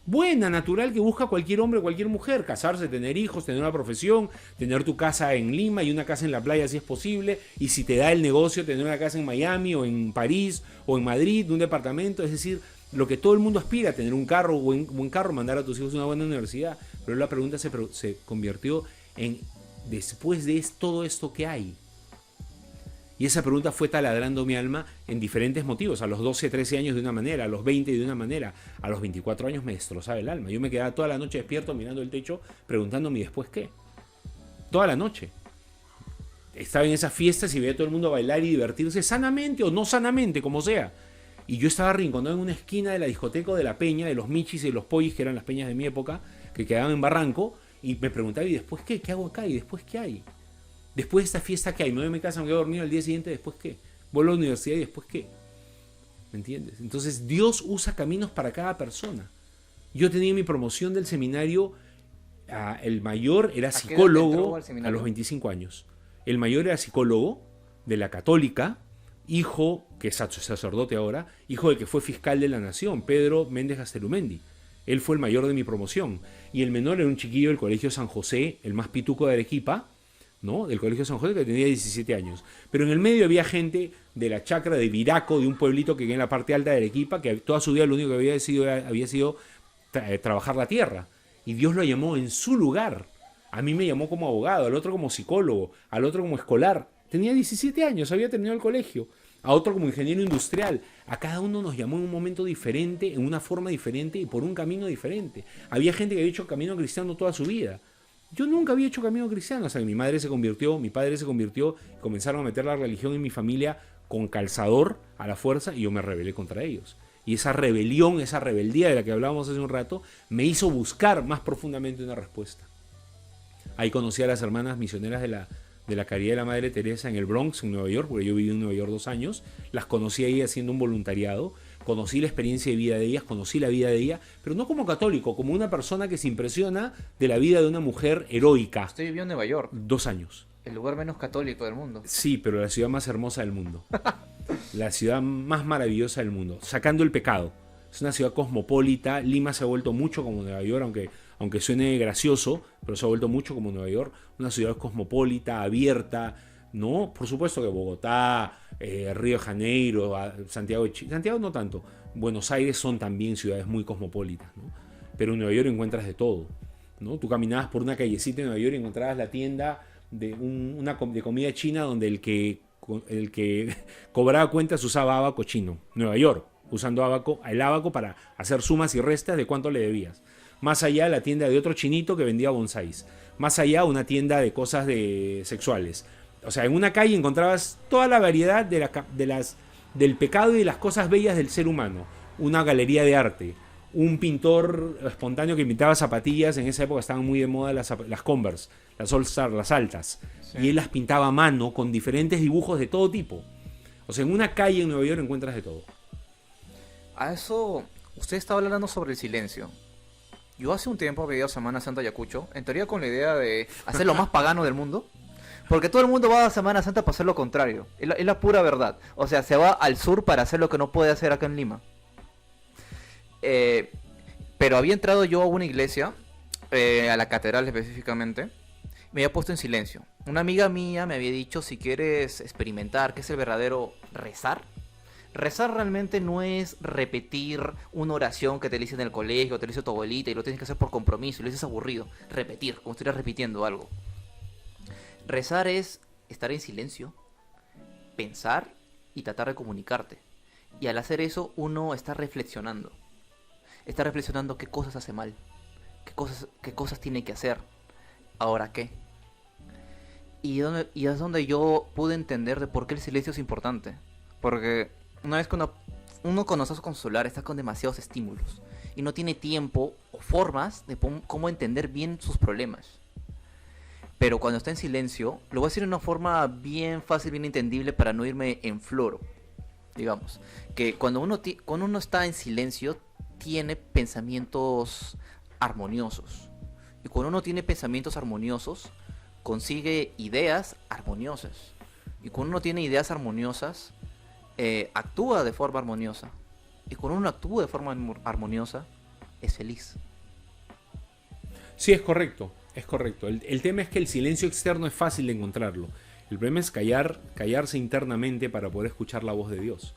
buena, natural, que busca cualquier hombre o cualquier mujer? Casarse, tener hijos, tener una profesión, tener tu casa en Lima y una casa en la playa si es posible, y si te da el negocio, tener una casa en Miami o en París o en Madrid, un departamento. Es decir, lo que todo el mundo aspira, tener un carro, un buen carro, mandar a tus hijos a una buena universidad. Pero la pregunta se convirtió en, después de todo esto, ¿qué hay? Y esa pregunta fue taladrando mi alma en diferentes motivos. A los 12, 13 años de una manera, a los 20 de una manera, a los 24 años me destrozaba el alma. Yo me quedaba toda la noche despierto mirando el techo, preguntándome, ¿y después qué? Toda la noche. Estaba en esas fiestas y veía a todo el mundo bailar y divertirse sanamente o no sanamente, como sea. Y yo estaba arrinconado en una esquina de la discoteca de La Peña, de los Michis y de los Pollis, que eran las peñas de mi época, que quedaban en Barranco, y me preguntaba, ¿y después qué? ¿Qué hago acá? ¿Y después qué hay? Después de esta fiesta, ¿qué hay? Me voy a mi casa, me quedo dormido al día siguiente, ¿después qué? Vuelvo a la universidad y ¿después qué? ¿Me entiendes? Entonces Dios usa caminos para cada persona. Yo tenía mi promoción del seminario, el mayor era ¿A qué edad psicólogo entró al a seminario? los 25 años. El mayor era psicólogo de la Católica, hijo, que es sacerdote ahora, hijo del que fue fiscal de la Nación, Pedro Méndez Gastelumendi. Él fue el mayor de mi promoción. Y el menor era un chiquillo del Colegio San José, el más pituco de Arequipa, ¿no? Del Colegio San José, que tenía 17 años. Pero en el medio había gente de la chacra de Viraco, de un pueblito que queda en la parte alta de Arequipa, que toda su vida lo único que había sido trabajar la tierra. Y Dios lo llamó en su lugar. A mí me llamó como abogado, al otro como psicólogo, al otro como escolar. Tenía 17 años, había terminado el colegio. A otro como ingeniero industrial. A cada uno nos llamó en un momento diferente, en una forma diferente y por un camino diferente. Había gente que había hecho camino cristiano toda su vida. Yo nunca había hecho camino cristiano. O sea, mi madre se convirtió, mi padre se convirtió, comenzaron a meter la religión en mi familia con calzador a la fuerza y yo me rebelé contra ellos. Y esa rebelión, esa rebeldía de la que hablábamos hace un rato, me hizo buscar más profundamente una respuesta. Ahí conocí a las hermanas misioneras de la Caridad de la Madre Teresa en el Bronx, en Nueva York, porque yo viví en Nueva York 2 años. Las conocí ahí haciendo un voluntariado. Conocí la experiencia de vida de ellas, conocí la vida de ella, pero no como católico, como una persona que se impresiona de la vida de una mujer heroica. Usted vivió en Nueva York, 2 años. el lugar menos católico del mundo. Sí, pero la ciudad más hermosa del mundo. La ciudad más maravillosa del mundo. Sacando el pecado. Es una ciudad cosmopolita. Lima se ha vuelto mucho como Nueva York, aunque suene gracioso, pero se ha vuelto mucho como Nueva York. Una ciudad cosmopolita, abierta, ¿no? Por supuesto que Bogotá, Río de Janeiro, Santiago de Chile. Santiago no tanto. Buenos Aires son también ciudades muy cosmopolitas, ¿no? Pero en Nueva York encuentras de todo, ¿no? Tú caminabas por una callecita en Nueva York y encontrabas la tienda de comida china donde el que cobraba cuentas usaba abaco chino. Nueva York, usando el abaco para hacer sumas y restas de cuánto le debías. Más allá la tienda de otro chinito que vendía bonsáis. Más allá una tienda de cosas sexuales. O sea, en una calle encontrabas toda la variedad del pecado y de las cosas bellas del ser humano. Una galería de arte. Un pintor espontáneo que pintaba zapatillas. En esa época estaban muy de moda las Converse, las All Star, las altas. Sí. Y él las pintaba a mano con diferentes dibujos de todo tipo. O sea, en una calle en Nueva York encuentras de todo. A eso, usted estaba hablando sobre el silencio. Yo hace un tiempo veía Semana Santa Ayacucho, en teoría con la idea de hacer lo más pagano del mundo. Porque todo el mundo va a Semana Santa para hacer lo contrario. Es la pura verdad. O sea, se va al sur para hacer lo que no puede hacer acá en Lima. Pero había entrado yo a una iglesia, a la catedral específicamente. Me había puesto en silencio. Una amiga mía me había dicho, si quieres experimentar qué es el verdadero rezar. Rezar realmente no es repetir una oración que te dice en el colegio, te dice tu abuelita y lo tienes que hacer por compromiso y lo dices aburrido. Repetir, como si estuvieras repitiendo algo. Rezar es estar en silencio, pensar y tratar de comunicarte. Y al hacer eso uno está reflexionando. Está reflexionando qué cosas hace mal, qué cosas tiene que hacer, ahora qué. Y es donde yo pude entender de por qué el silencio es importante. Porque una vez que uno cuando está con su celular está con demasiados estímulos y no tiene tiempo o formas de cómo entender bien sus problemas. Pero cuando está en silencio, lo voy a decir de una forma bien fácil, bien entendible para no irme en floro. Digamos, que cuando uno está en silencio, tiene pensamientos armoniosos. Y cuando uno tiene pensamientos armoniosos, consigue ideas armoniosas. Y cuando uno tiene ideas armoniosas, actúa de forma armoniosa. Y cuando uno actúa de forma armoniosa, es feliz. Sí, es correcto. Es correcto. El tema es que el silencio externo es fácil de encontrarlo. El problema es callarse internamente para poder escuchar la voz de Dios.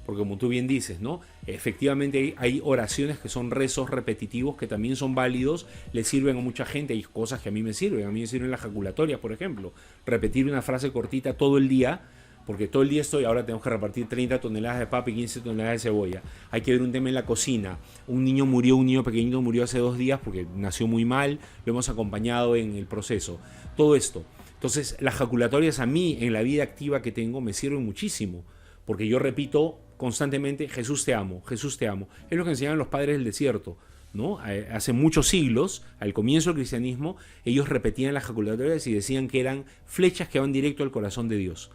Porque como tú bien dices, ¿no? Efectivamente hay oraciones que son rezos repetitivos que también son válidos, le sirven a mucha gente. Hay cosas que a mí me sirven. A mí me sirven las jaculatorias, por ejemplo. Repetir una frase cortita todo el día, porque todo el día ahora tenemos que repartir 30 toneladas de papa y 15 toneladas de cebolla. Hay que ver un tema en la cocina. Un niño pequeñito murió hace 2 días porque nació muy mal. Lo hemos acompañado en el proceso. Todo esto. Entonces, las jaculatorias a mí, en la vida activa que tengo, me sirven muchísimo. Porque yo repito constantemente, Jesús te amo, Jesús te amo. Es lo que enseñaban los padres del desierto, ¿no? Hace muchos siglos, al comienzo del cristianismo, ellos repetían las jaculatorias y decían que eran flechas que van directo al corazón de Dios.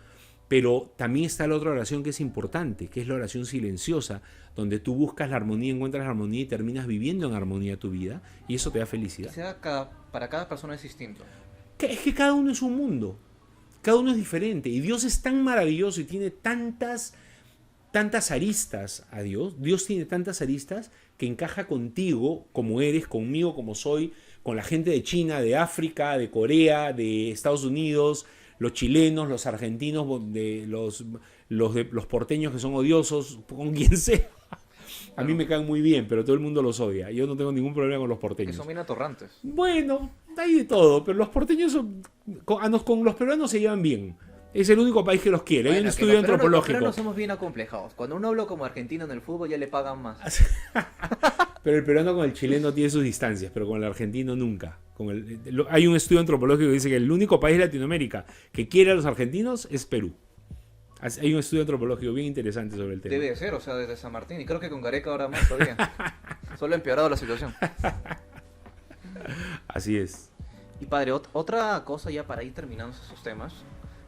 Pero también está la otra oración que es importante, que es la oración silenciosa, donde tú buscas la armonía, encuentras la armonía y terminas viviendo en armonía tu vida, y eso te da felicidad. Para cada persona es distinto. Es que cada uno es un mundo, cada uno es diferente, y Dios es tan maravilloso y tiene tantas aristas a Dios. Dios tiene tantas aristas que encaja contigo, como eres, conmigo, como soy, con la gente de China, de África, de Corea, de Estados Unidos, los chilenos, los argentinos, los porteños que son odiosos, con quien sea. A mí me caen muy bien, pero todo el mundo los odia. Yo no tengo ningún problema con los porteños. Que son bien atorrantes. Bueno, hay de todo, pero los porteños con los peruanos se llevan bien. Es el único país que los quiere. Hay un estudio antropológico. Los peruanos somos bien acomplejados. Cuando uno habla como argentino en el fútbol ya le pagan más. Pero el peruano con el chileno tiene sus distancias, pero con el argentino nunca. Hay un estudio antropológico que dice que el único país de Latinoamérica que quiere a los argentinos es Perú. Hay un estudio antropológico bien interesante sobre el tema. Debe de ser, o sea, desde San Martín. Y creo que con Gareca ahora más todavía. Solo ha empeorado la situación. Así es. Y padre, otra cosa ya para ir terminando esos temas,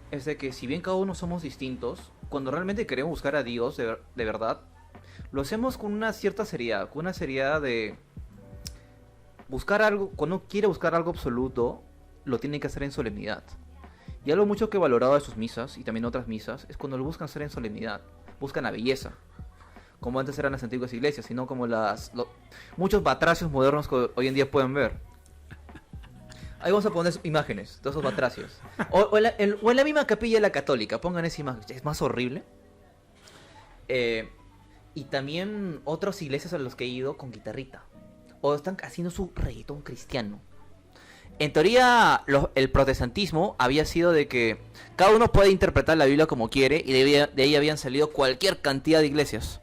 es de que si bien cada uno somos distintos, cuando realmente queremos buscar a Dios de verdad, lo hacemos con una cierta seriedad, con una seriedad de buscar algo. Cuando uno quiere buscar algo absoluto, lo tiene que hacer en solemnidad. Y algo mucho que he valorado de sus misas, y también otras misas, es cuando lo buscan hacer en solemnidad, buscan la belleza, como antes eran las antiguas iglesias, sino como muchos batracios modernos que hoy en día pueden ver. Ahí vamos a poner imágenes de esos batracios. O en la misma capilla de la católica, pongan esa imagen, es más horrible. Y también otras iglesias a las que he ido con guitarrita. O están haciendo su reggaetón cristiano. En teoría, el protestantismo había sido de que cada uno puede interpretar la Biblia como quiere, y de ahí habían salido cualquier cantidad de iglesias.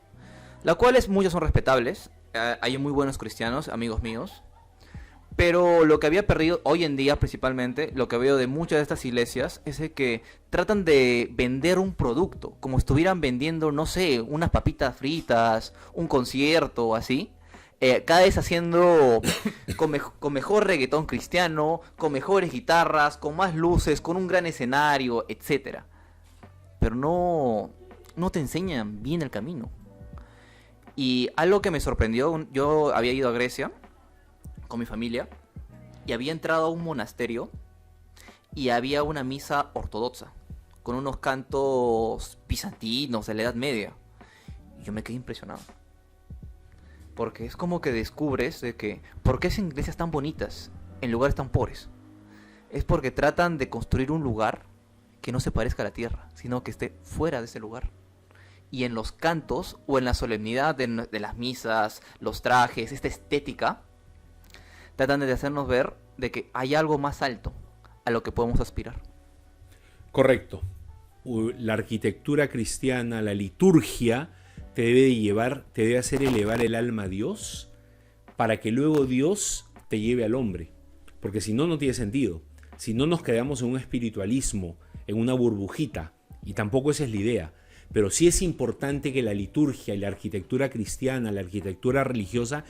Las cuales muchas son respetables. Hay muy buenos cristianos, amigos míos. Pero lo que había perdido hoy en día, principalmente, lo que veo de muchas de estas iglesias, es de que tratan de vender un producto, como estuvieran vendiendo, no sé, unas papitas fritas, un concierto o así. Cada vez haciendo con mejor reggaetón cristiano, con mejores guitarras, con más luces, con un gran escenario, etc. Pero no te enseñan bien el camino. Y algo que me sorprendió, yo había ido a Grecia con mi familia y había entrado a un monasterio y había una misa ortodoxa con unos cantos bizantinos de la Edad Media, y yo me quedé impresionado, porque es como que descubres de que ¿por qué hacen iglesias tan bonitas en lugares tan pobres? Es porque tratan de construir un lugar que no se parezca a la tierra, sino que esté fuera de ese lugar. Y en los cantos o en la solemnidad de las misas, los trajes, esta estética, tratan de hacernos ver de que hay algo más alto a lo que podemos aspirar. Correcto. La arquitectura cristiana, la liturgia, te debe hacer elevar el alma a Dios, para que luego Dios te lleve al hombre. Porque si no, no tiene sentido. Si no, nos quedamos en un espiritualismo, en una burbujita, y tampoco esa es la idea. Pero sí es importante que la liturgia y la arquitectura cristiana, la arquitectura religiosa,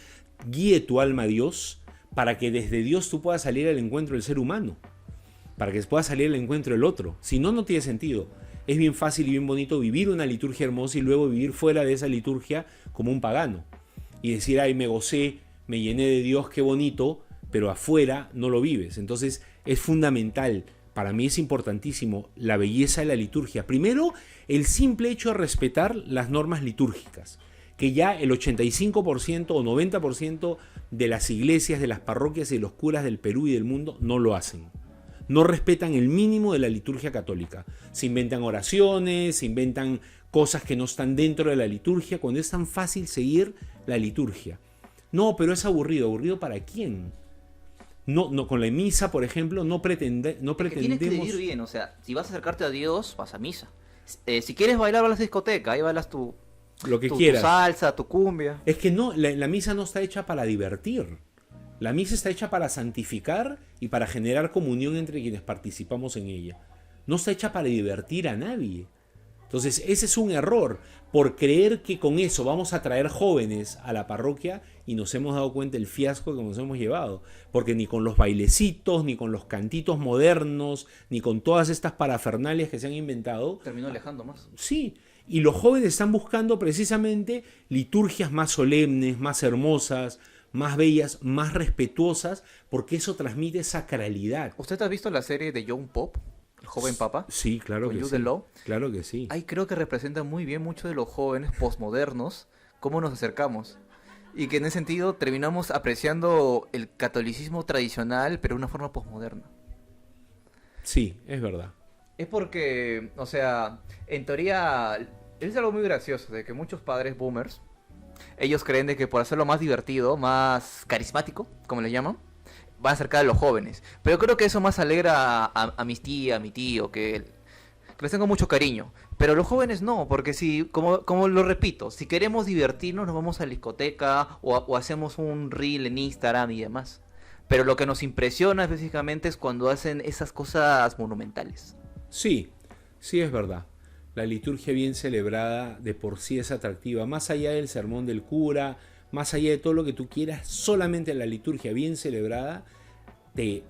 guíe tu alma a Dios, para que desde Dios tú puedas salir al encuentro del ser humano, para que puedas salir al encuentro del otro. Si no, no tiene sentido. Es bien fácil y bien bonito vivir una liturgia hermosa y luego vivir fuera de esa liturgia como un pagano. Y decir, ay, me gocé, me llené de Dios, qué bonito, pero afuera no lo vives. Entonces es fundamental, para mí es importantísimo, la belleza de la liturgia. Primero, el simple hecho de respetar las normas litúrgicas, que ya el 85% o 90% de las iglesias, de las parroquias y de los curas del Perú y del mundo no lo hacen. No respetan el mínimo de la liturgia católica. Se inventan oraciones, se inventan cosas que no están dentro de la liturgia, cuando es tan fácil seguir la liturgia. No, pero es aburrido. ¿Aburrido para quién? No, con la misa, por ejemplo, no pretendemos... Tienes que vivir bien, o sea, si vas a acercarte a Dios, vas a misa. Si quieres bailar, vas a la discoteca, ahí bailas tu quieras. Tu salsa, tu cumbia. Es que no, la misa no está hecha para divertir. La misa está hecha para santificar y para generar comunión entre quienes participamos en ella. No está hecha para divertir a nadie. Entonces, ese es un error por creer que con eso vamos a traer jóvenes a la parroquia y nos hemos dado cuenta del fiasco que nos hemos llevado. Porque ni con los bailecitos, ni con los cantitos modernos, ni con todas estas parafernalias que se han inventado. Terminó alejando más. Sí, y los jóvenes están buscando precisamente liturgias más solemnes, más hermosas, más bellas, más respetuosas, porque eso transmite sacralidad. ¿Usted ha visto la serie de Young Pop? El joven papa. Sí, claro Con que Jude sí. Law. Claro que sí. Ahí creo que representa muy bien mucho de los jóvenes postmodernos, cómo nos acercamos. Y que en ese sentido terminamos apreciando el catolicismo tradicional, pero de una forma postmoderna. Sí, es verdad. Es porque, o sea, en teoría es algo muy gracioso, de que muchos padres boomers, ellos creen de que por hacerlo más divertido, más carismático, como le llaman, van a acercar a los jóvenes. Pero creo que eso más alegra a mis tías, a mi tío, que les tengo mucho cariño. Pero los jóvenes no, porque si, como lo repito, si queremos divertirnos nos vamos a la discoteca o hacemos un reel en Instagram y demás. Pero lo que nos impresiona específicamente es cuando hacen esas cosas monumentales. Sí, sí es verdad. La liturgia bien celebrada de por sí es atractiva. Más allá del sermón del cura, más allá de todo lo que tú quieras, solamente la liturgia bien celebrada te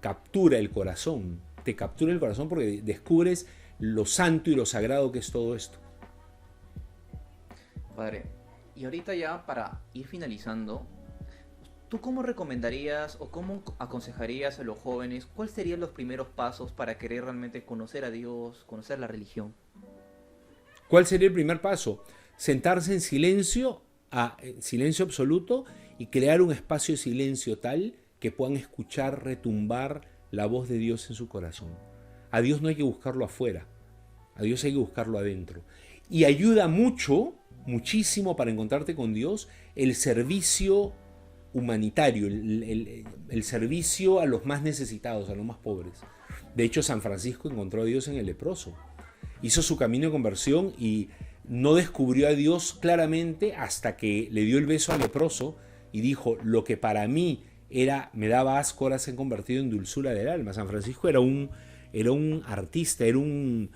captura el corazón. Te captura el corazón porque descubres lo santo y lo sagrado que es todo esto. Padre, y ahorita ya para ir finalizando, ¿tú cómo recomendarías o cómo aconsejarías a los jóvenes cuáles serían los primeros pasos para querer realmente conocer a Dios, conocer la religión? ¿Cuál sería el primer paso? Sentarse en silencio absoluto y crear un espacio de silencio tal que puedan escuchar retumbar la voz de Dios en su corazón. A Dios no hay que buscarlo afuera, a Dios hay que buscarlo adentro. Y ayuda mucho, muchísimo para encontrarte con Dios, el servicio humanitario, el servicio a los más necesitados, a los más pobres. De hecho, San Francisco encontró a Dios en el leproso. Hizo su camino de conversión y no descubrió a Dios claramente hasta que le dio el beso al leproso y dijo: lo que para mí me daba asco, ahora se ha convertido en dulzura del alma. San Francisco era un artista, era un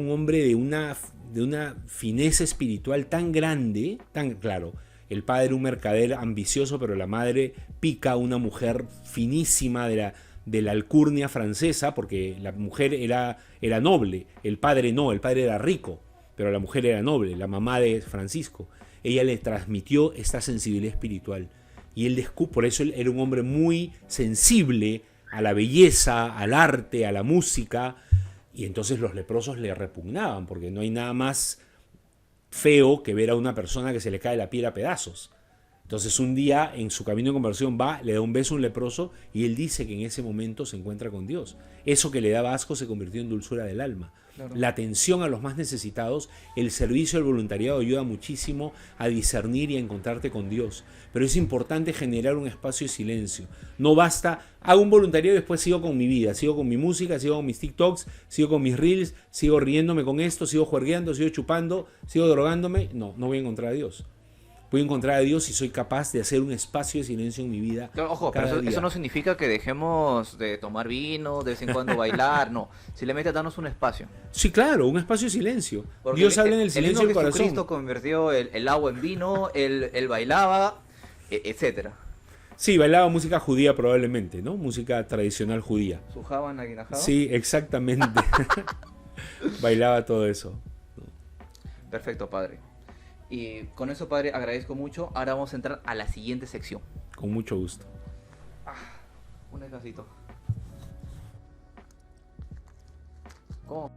hombre de una fineza espiritual tan grande, tan claro. El padre era un mercader ambicioso, pero la madre Pica, una mujer finísima de la alcurnia francesa, porque la mujer era noble, el padre no, el padre era rico, pero la mujer era noble, la mamá de Francisco. Ella le transmitió esta sensibilidad espiritual. Y él por eso él era un hombre muy sensible a la belleza, al arte, a la música, y entonces los leprosos le repugnaban, porque no hay nada más feo que ver a una persona que se le cae la piel a pedazos. Entonces un día en su camino de conversión le da un beso a un leproso y él dice que en ese momento se encuentra con Dios. Eso que le daba asco se convirtió en dulzura del alma. Claro. La atención a los más necesitados, el servicio al voluntariado ayuda muchísimo a discernir y a encontrarte con Dios. Pero es importante generar un espacio de silencio. No basta, hago un voluntariado y después sigo con mi vida, sigo con mi música, sigo con mis TikToks, sigo con mis Reels, sigo riéndome con esto, sigo juergueando, sigo chupando, sigo drogándome. No voy a encontrar a Dios. Voy a encontrar a Dios si soy capaz de hacer un espacio de silencio en mi vida. Claro, ojo, pero eso no significa que dejemos de tomar vino, de vez en cuando bailar, no. Simplemente darnos un espacio. Sí, claro, un espacio de silencio. Porque Dios habla en el silencio del corazón. Jesucristo convirtió el agua en vino, él bailaba, etcétera. Sí, bailaba música judía probablemente, ¿no? Música tradicional judía. ¿Su Habana Guinajaba? Sí, exactamente. Bailaba todo eso. Perfecto, padre. Y con eso, padre, agradezco mucho. Ahora vamos a entrar a la siguiente sección. Con mucho gusto. Un escasito. ¿Cómo?